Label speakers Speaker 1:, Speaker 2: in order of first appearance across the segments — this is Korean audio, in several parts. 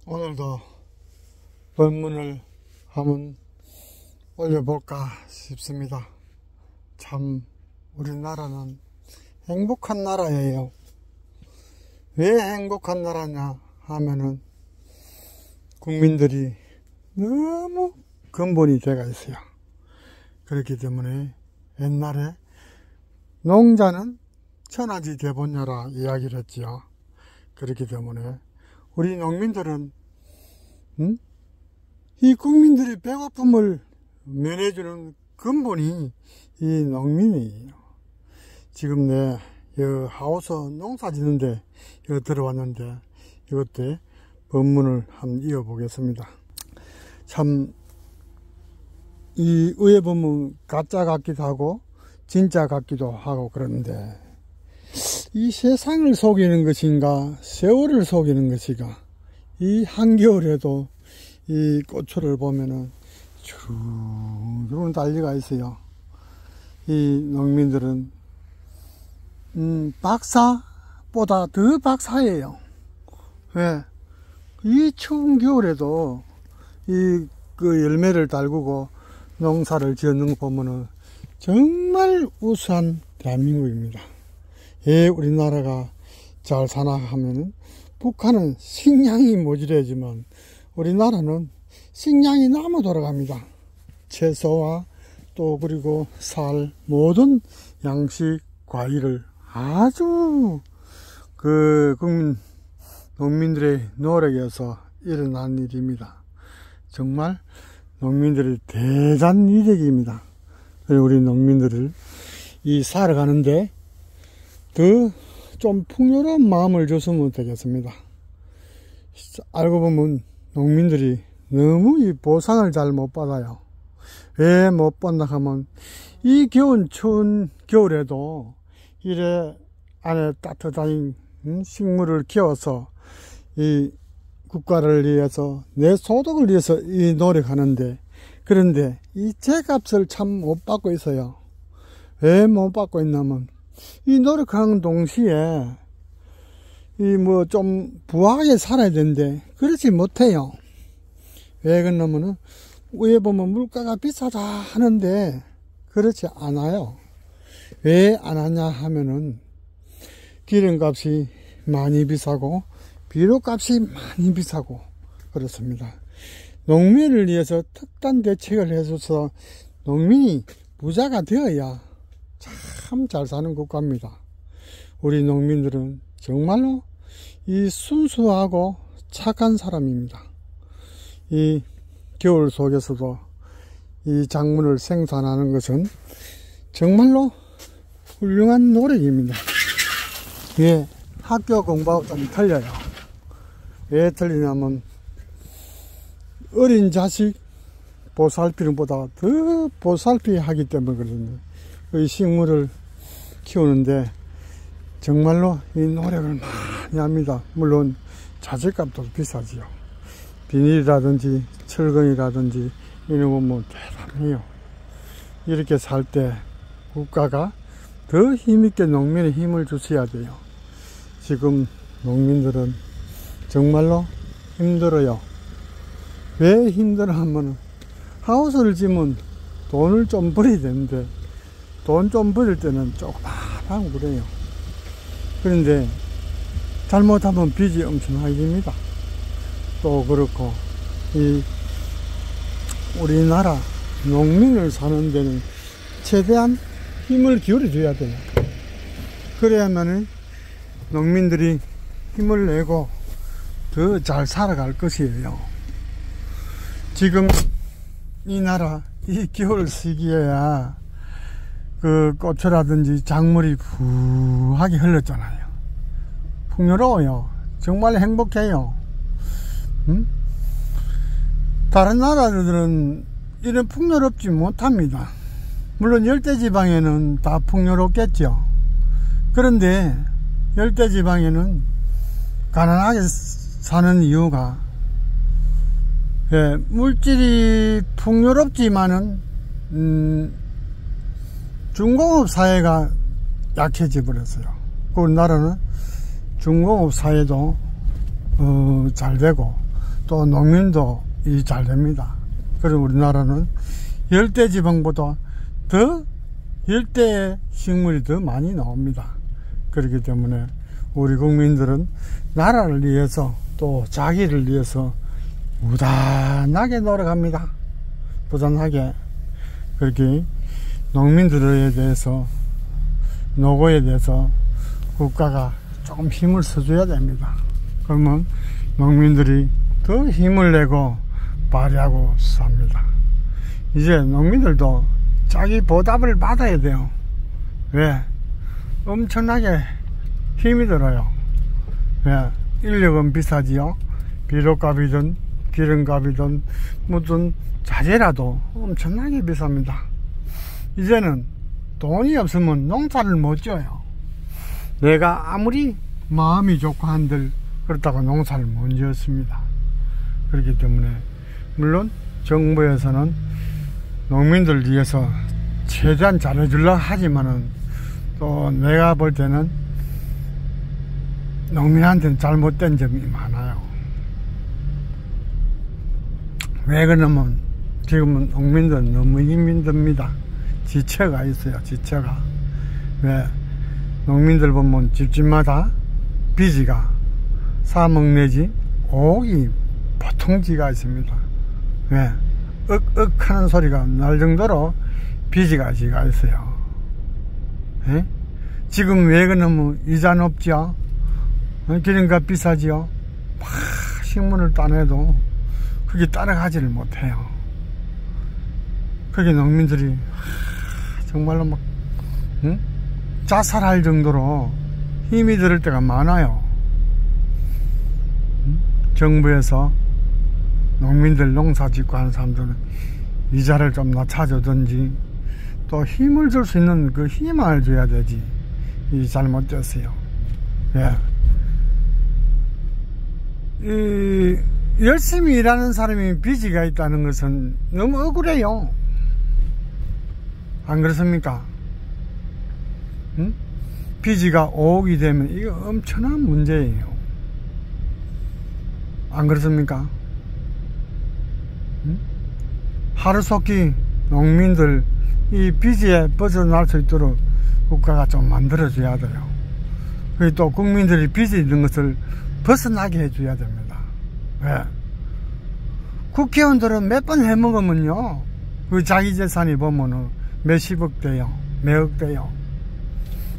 Speaker 1: 오늘도 본문을 한번 올려볼까 싶습니다. 참 우리나라는 행복한 나라예요. 왜 행복한 나라냐 하면은 국민들이 너무 근본이 되어 있어요. 그렇기 때문에 옛날에 농자는 천하지 대본녀라 이야기를 했지요. 그렇기 때문에 우리 농민들은 이 국민들의 배고픔을 면해주는 근본이 이 농민이에요. 지금 내 하우스 농사 짓는데 들어왔는데 이것도 본문을 한번 이어보겠습니다. 참 이 위에 보면 가짜 같기도 하고 진짜 같기도 하고 그러는데 이 세상을 속이는 것인가 세월을 속이는 것인가, 이 한겨울에도 이 고추를 보면은 쭉 달리가 있어요. 이 농민들은 박사보다 더 박사예요. 왜? 이 추운 겨울에도 그 열매를 달구고 농사를 지었는 거 보면은 정말 우수한 대한민국입니다. 예, 우리나라가 잘 사나 하면은 북한은 식량이 모자라지만 우리나라는 식량이 너무 돌아갑니다. 채소와 또 그리고 쌀, 모든 양식, 과일을 아주 국민 농민들의 노력에서 일어난 일입니다. 정말 농민들의 대단 이력입니다. 우리 농민들을 살아가는데 더 좀 풍요로운 마음을 줬으면 되겠습니다. 알고 보면 농민들이 너무 이 보상을 잘 못 받아요. 왜 못 받나 하면 이 추운 겨울에도 이래 안에 따뜻한 식물을 키워서 이 국가를 위해서 내 소득을 위해서 이 노력하는데, 그런데 이 제값을 참 못 받고 있어요. 왜 못 받고 있냐면 이 노력하는 동시에 좀 부하게 살아야 되는데 그렇지 못해요. 왜 그러냐면은 위에 보면 물가가 비싸다 하는데 그렇지 않아요. 왜 안 하냐 하면은 기름값이 많이 비싸고 비료값이 많이 비싸고 그렇습니다. 농민을 위해서 특단 대책을 해줘서 농민이 부자가 되어야 참 잘 사는 국가입니다. 우리 농민들은 정말로 이 순수하고 착한 사람입니다. 이 겨울 속에서도 이 작물을 생산하는 것은 정말로 훌륭한 노력입니다. 예, 학교 공부하고 좀 틀려요. 왜 틀리냐면 어린 자식 보살피는 보다 더 보살피 하기 때문에 그러는데, 이 식물을 키우는데 정말로 이 노력을 많이 합니다. 물론 자재값도 비싸지요. 비닐이라든지 철근이라든지 이런 거 뭐 대단해요. 이렇게 살 때 국가가 더 힘있게 농민의 힘을 주셔야 돼요. 지금 농민들은 정말로 힘들어요. 왜 힘들어 하면 하우스를 지면 돈을 좀 벌어야 되는데 돈 좀 벌을 때는 조그마하고 그래요. 그런데 잘못하면 빚이 엄청나게 됩니다. 또 그렇고 이 우리나라 농민을 사는 데는 최대한 힘을 기울여 줘야 돼요. 그래야만은 농민들이 힘을 내고 더 잘 살아갈 것이에요. 지금 이 나라 이 겨울 시기에야 고추라든지 작물이 부하게 흘렀잖아요. 풍요로워요. 정말 행복해요. 다른 나라들은 이런 풍요롭지 못합니다. 물론 열대지방에는 다 풍요롭겠죠. 그런데 열대지방에는 가난하게 사는 이유가, 물질이 풍요롭지만은 중공업 사회가 약해져 버렸어요. 우리나라는 중공업 사회도 잘 되고 또 농민도 이 잘 됩니다. 그리고 우리나라는 열대지방보다 더 열대 식물이 더 많이 나옵니다. 그렇기 때문에 우리 국민들은 나라를 위해서 또 자기를 위해서 무단하게 노력합니다. 부단하게. 그렇게 농민들에 대해서, 노고에 대해서 국가가 조금 힘을 써줘야 됩니다. 그러면 농민들이 더 힘을 내고 발휘하고 삽니다. 이제 농민들도 자기 보답을 받아야 돼요. 왜? 엄청나게 힘이 들어요. 왜? 인력은 비싸지요. 비료값이든 기름값이든 무슨 자재라도 엄청나게 비쌉니다. 이제는 돈이 없으면 농사를 못 지어요. 내가 아무리 마음이 좋고 한들 그렇다고 농사를 못 지었습니다. 그렇기 때문에 물론 정부에서는 농민들 위해서 최대한 잘해주려 하지만은 또 내가 볼 때는 농민한테는 잘못된 점이 많아요. 왜 그러냐면 지금은 농민들은 너무 힘듭니다. 지체가 있어요. 지체가. 왜? 농민들 보면 집집마다 비지가 3억 내지 5억이 보통지가 있습니다. 왜? 윽윽 하는 소리가 날 정도로 비지가 지가 있어요. 에? 지금 왜 그러면 이자 높죠? 기름값 비싸지요? 막 신문을 따내도 그게 따라가지를 못해요. 그게 농민들이 정말로 막 자살할 정도로 힘이 들을 때가 많아요. 정부에서 농민들 농사 짓고 하는 사람들은 이자를 좀 낮춰주든지 또 힘을 줄 수 있는 그 힘을 줘야 되지. 이 잘못됐어요. 예. 열심히 일하는 사람이 빚이가 있다는 것은 너무 억울해요. 안 그렇습니까? 빚이가 5억이 되면 이거 엄청난 문제예요. 안 그렇습니까? 하루속히 농민들 이 빚에 벗어날 수 있도록 국가가 좀 만들어줘야 돼요. 그리고 또 국민들이 빚이 있는 것을 벗어나게 해줘야 됩니다. 왜? 국회의원들은 몇 번 해먹으면요, 그 자기 재산이 보면은 몇십억 돼요. 몇억 돼요.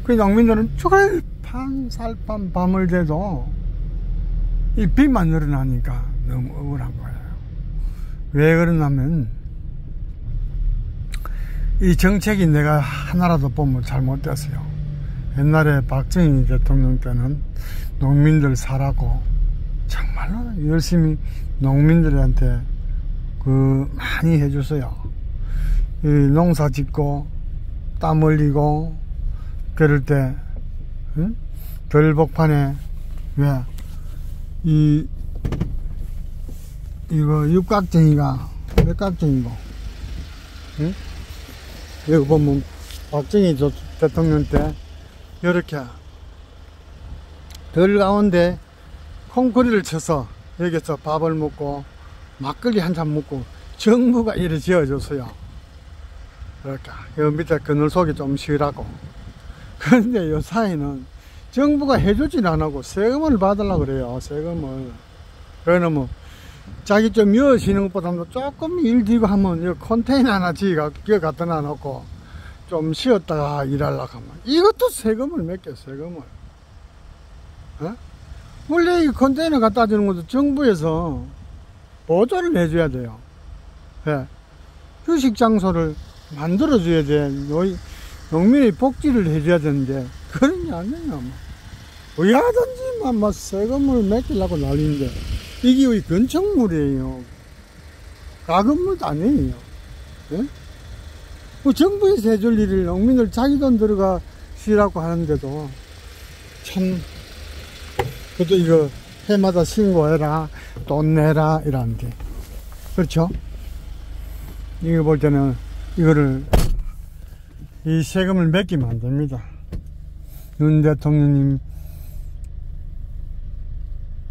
Speaker 1: 그 농민들은 죽을 판 살판 밤을 새도 이 빚만 늘어나니까 너무 억울한 거예요. 왜 그러냐면 이 정책이 내가 하나라도 보면 잘못됐어요. 옛날에 박정희 대통령 때는 농민들 사라고 정말로 열심히 농민들한테 많이 해줬어요. 이 농사 짓고 땀 흘리고 그럴 때 들복판에 왜 이거 육각정이가 몇 각정이고 여기 보면 박정희 대통령 때 이렇게 들 가운데 콩쿠리를 쳐서 여기서 밥을 먹고 막걸리 한잔 먹고 정부가 이래 지어줬어요. 이렇게 여기 밑에 그늘 속이 좀 시원하고. 그런데 요 사이는 정부가 해주진 않고 세금을 받으려고 그래요. 세금을. 그러면 자기 좀 여시는 것보다도 조금 일 뒤고 하면 이 컨테이너 하나 지가 갖다 놔놓고 좀 쉬었다가 일하려고 하면 이것도 세금을 맺겨. 세금을. 어? 원래 이 컨테이너 갖다 주는 것도 정부에서 보조를 해줘야 돼요. 예. 휴식 장소를 만들어줘야 돼. 농민의 복지를 해줘야 되는데 그런 게 아니에요. 왜 하든지 막 세금을 맡기려고 난리인데 이게 왜 건축물이에요. 가건물도 아니에요. 예? 뭐 정부에서 해줄 일을 농민들 자기 돈 들어가 쉬라고 하는데도 참 그것도 이거 해마다 신고해라 돈 내라 이러는데 그렇죠? 이거 볼 때는 이거를 이 세금을 맡기면 안 됩니다. 윤 대통령님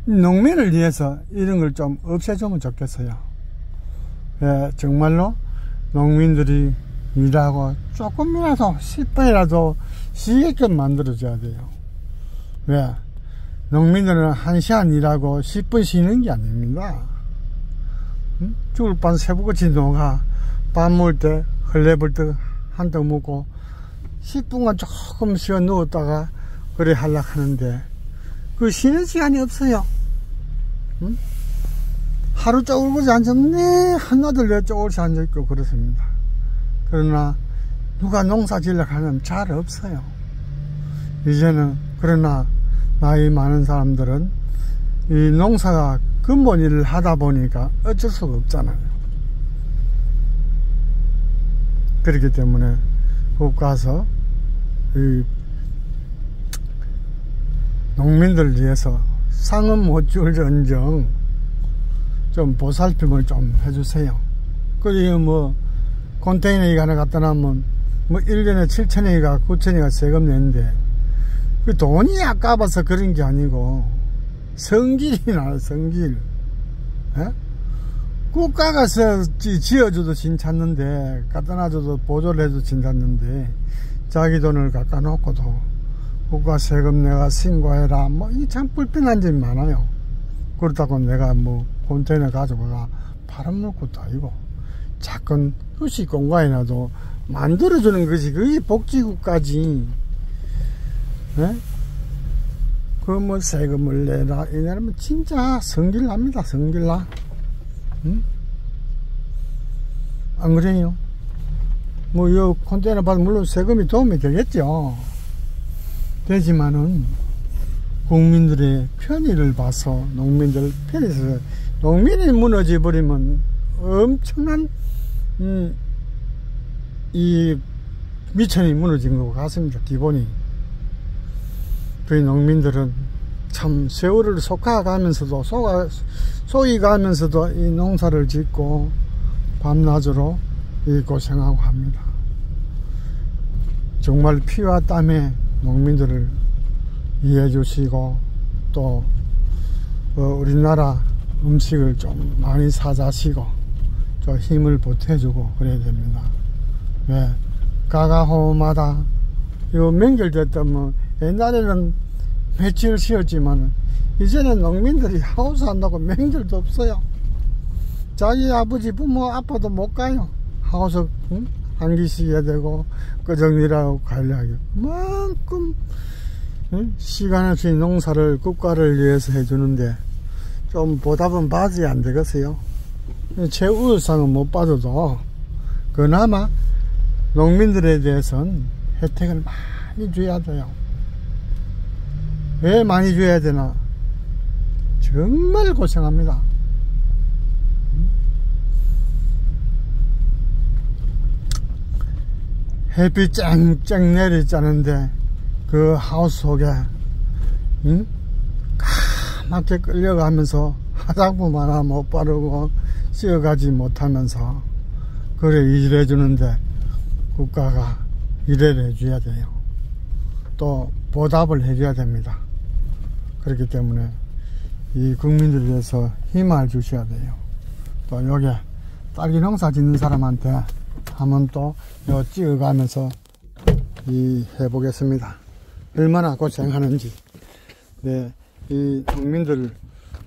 Speaker 1: 농민을 위해서 이런 걸 좀 없애주면 좋겠어요. 예, 정말로 농민들이 일하고 조금이라도 10분이라도 쉬게끔 만들어줘야 돼요. 왜? 농민들은 1시간 일하고 10분 쉬는 게 아닙니다. 죽을 뻔 새벽같이 농가 밥 먹을 때 헐레벌떡 한턱 먹고 10분간 조금 쉬어 누웠다가 그래 하려고 하는데 그 쉬는 시간이 없어요. 하루 쪼글고지 앉았네 하나둘 내 쪼글씩 앉아있고 그렇습니다. 그러나 누가 농사 지으려고 하면 잘 없어요. 이제는. 그러나 나이 많은 사람들은 이 농사가 근본 일을 하다 보니까 어쩔 수가 없잖아요. 그렇기 때문에 꼭 가서 이 농민들 위해서 상은 못 줄언정 좀 보살핌을 좀 해주세요. 그리고 뭐 컨테이너에 하나 갖다 놔면 뭐 1년에 7천원이가 9천원이가 세금 내는데 그 돈이 아까워서 그런 게 아니고 성질이 나요. 성질. 에? 국가가 지어줘도 진찮는데 갖다 놔줘도 보조를 해도 진찮는데 자기 돈을 갖다 놓고도 국가 세금 내가 신고해라 뭐 이 참 불편한 점이 많아요. 그렇다고 내가 뭐 컨테이너 가져가 팔아먹을 것도 아니고 작은 휴식 공간이라도 만들어주는 것이 그게 복지국가지. 네? 그 뭐 세금을 내라 이러면 진짜 성질납니다. 성질나. 응? 안 그래요? 뭐 이 컨테이너 받으면 물론 세금이 도움이 되겠죠. 되지만은 국민들의 편의를 봐서 농민들 편에서 농민이 무너져 버리면 엄청난 이 미천이 무너진 것 같습니다. 기본이. 그 농민들은 참 세월을 속아가면서도 속이가면서도 이 농사를 짓고 밤낮으로 이 고생하고 합니다. 정말 피와 땀에 농민들을 이해해 주시고 또 우리나라 음식을 좀 많이 사자시고 좀 힘을 보태주고 그래야 됩니다. 왜? 가가호마다 요 명절 됐다면 옛날에는 며칠 쉬었지만 이제는 농민들이 하우스 한다고 명절도 없어요. 자기 아버지 부모 아빠도 못 가요. 하우스 한기 쉬어야 되고 끄정일하고 가려고 그만큼 시간 없이 농사를 국가를 위해서 해주는데 좀 보답은 받아야 안 되겠어요. 최우수상은 못 받아도 그나마 농민들에 대해서는 혜택을 많이 줘야 돼요. 왜 많이 줘야 되나? 정말 고생합니다. 햇빛 쨍쨍 내리자는데 그 하우스 속에 까맣게 끌려가면서 화장품 하나 못 바르고 씻어가지 못하면서 그래 일해주는데 국가가 일을 해줘야 돼요. 또 보답을 해줘야 됩니다. 그렇기 때문에 이 국민들을 위해서 힘을 주셔야 돼요. 또 여기 딸기 농사 짓는 사람한테 한번 또 요 찍어가면서 해보겠습니다. 얼마나 고생하는지, 네, 이 농민들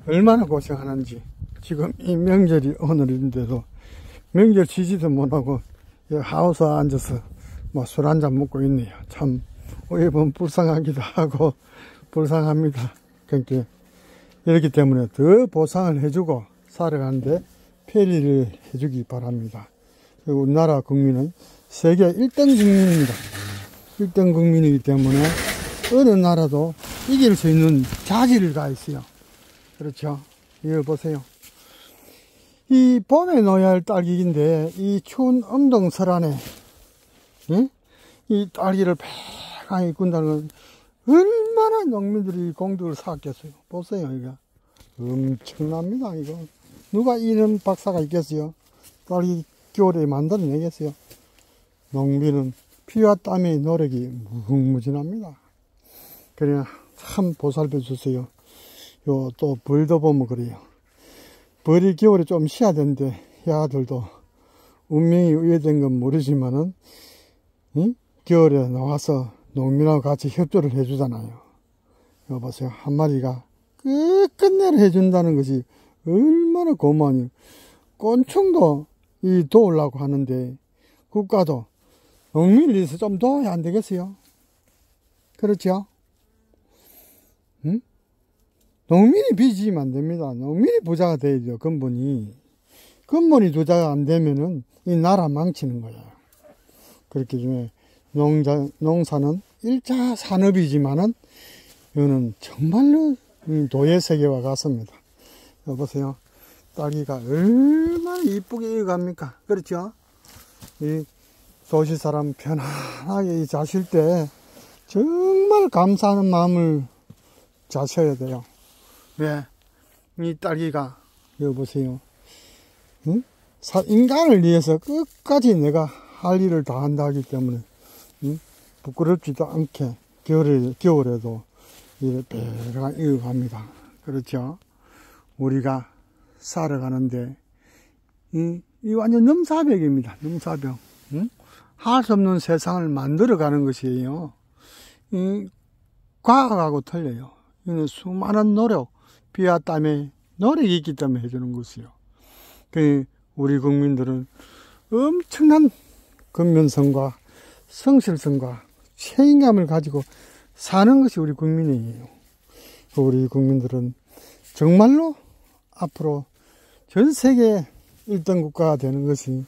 Speaker 1: 얼마나 고생하는지. 지금 이 명절이 오늘인데도 명절 쉬지도 못하고 하우스에 앉아서 뭐 술 한잔 먹고 있네요. 참 어이번 불쌍하기도 하고 불쌍합니다. 그러니까 이렇기 때문에 더 보상을 해주고 살아가는데 편의를 해주기 바랍니다. 그리고 우리나라 국민은 세계 1등 국민입니다. 1등 국민이기 때문에 어느 나라도 이길 수 있는 자질을 다 있어요. 그렇죠? 이거 보세요. 이 봄에 넣어야 할 딸기인데 이 추운 엄동설 안에 이 딸기를 배강히 꾼다는 건 얼마나 농민들이 공덕을 쌓았겠어요. 보세요. 이거 엄청납니다. 이거 누가 이런 박사가 있겠어요? 딸기 겨울에 만들어내겠어요? 농민은 피와 땀의 노력이 무궁무진합니다. 그러나 참 보살펴 주세요. 요 또 벌도 보면 그래요. 벌이 겨울에 좀 쉬어야 되는데 야들도 운명이 우회된 건 모르지만은 겨울에 나와서 농민하고 같이 협조를 해주잖아요. 이거 보세요. 한 마리가 끝끝내로 해준다는 것이 얼마나 고마워요. 곤충도 도우려고 하는데 국가도 농민을 위해서 좀 도와야 안 되겠어요? 그렇죠? 응? 농민이 빚지면 안 됩니다. 농민이 부자가 돼야죠. 근본이 부자가 안 되면은 이 나라 망치는 거예요. 그렇기 때문에 농사는 1차 산업이지만은 이거는 정말로 도의 세계와 같습니다. 여보세요. 딸기가 얼마나 이쁘게 익어갑니까? 그렇죠? 이 도시 사람 편안하게 자실 때 정말 감사하는 마음을 자셔야 돼요. 왜? 이 딸기가 여보세요. 응? 인간을 위해서 끝까지 내가 할 일을 다 한다 하기 때문에 부끄럽지도 않게 겨울에도 이렇게 배가 익어갑니다. 그렇죠? 우리가 살아가는데 이 완전 넘사벽입니다. 넘사벽. 할 수 없는 세상을 만들어가는 것이에요. 과학하고 틀려요. 이는 수많은 노력, 피와 땀에 노력이 있기 때문에 해주는 것이요. 우리 국민들은 엄청난 근면성과 성실성과 책임감을 가지고 사는 것이 우리 국민이에요. 우리 국민들은 정말로 앞으로 전 세계 1등 국가가 되는 것이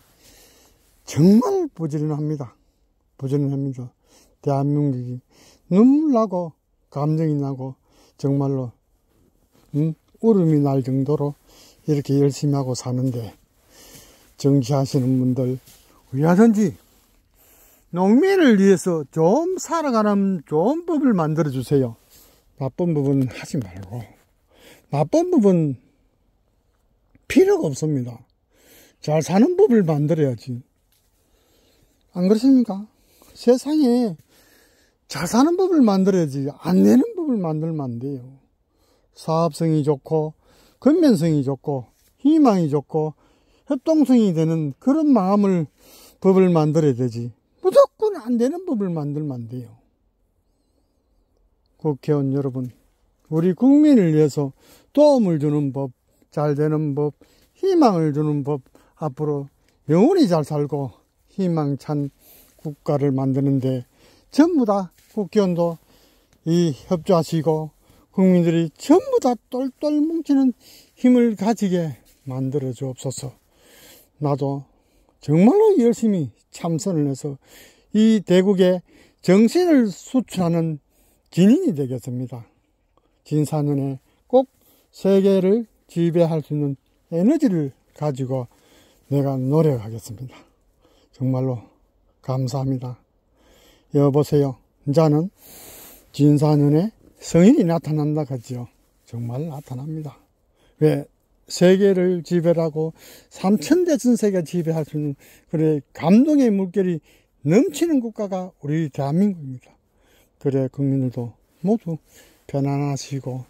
Speaker 1: 정말 부지런합니다. 부지런합니다. 대한민국이 눈물 나고 감정이 나고 정말로 울음이 날 정도로 이렇게 열심히 하고 사는데 정치하시는 분들 어디하든지 농민을 위해서 좀 살아가는 좋은 법을 만들어 주세요. 나쁜 법은 하지 말고. 나쁜 법은 필요가 없습니다. 잘 사는 법을 만들어야지. 안 그렇습니까? 세상에 잘 사는 법을 만들어야지 안 되는 법을 만들면 안 돼요. 사업성이 좋고 근면성이 좋고 희망이 좋고 협동성이 되는 그런 법을 만들어야 되지. 무조건 안 되는 법을 만들면 안 돼요. 국회의원 여러분, 우리 국민을 위해서 도움을 주는 법, 잘 되는 법, 희망을 주는 법, 앞으로 영원히 잘 살고 희망찬 국가를 만드는데 전부 다 국회의원도 협조하시고 국민들이 전부 다 똘똘 뭉치는 힘을 가지게 만들어 주옵소서. 나도 정말로 열심히 참선을 해서 이 대국의 정신을 수출하는 진인이 되겠습니다. 진사년에 꼭 세계를 지배할 수 있는 에너지를 가지고 내가 노력하겠습니다. 정말로 감사합니다. 여보세요. 이제는 진사년에 성인이 나타난다 하지요. 정말 나타납니다. 왜? 세계를 지배하고 3000대 전 세계를 지배할 수 있는 그래 감동의 물결이 넘치는 국가가 우리 대한민국입니다. 그래 국민들도 모두 편안하시고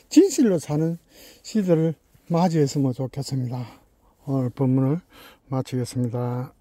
Speaker 1: 진실로 사는 시대를 맞이했으면 좋겠습니다. 오늘 본문을 마치겠습니다.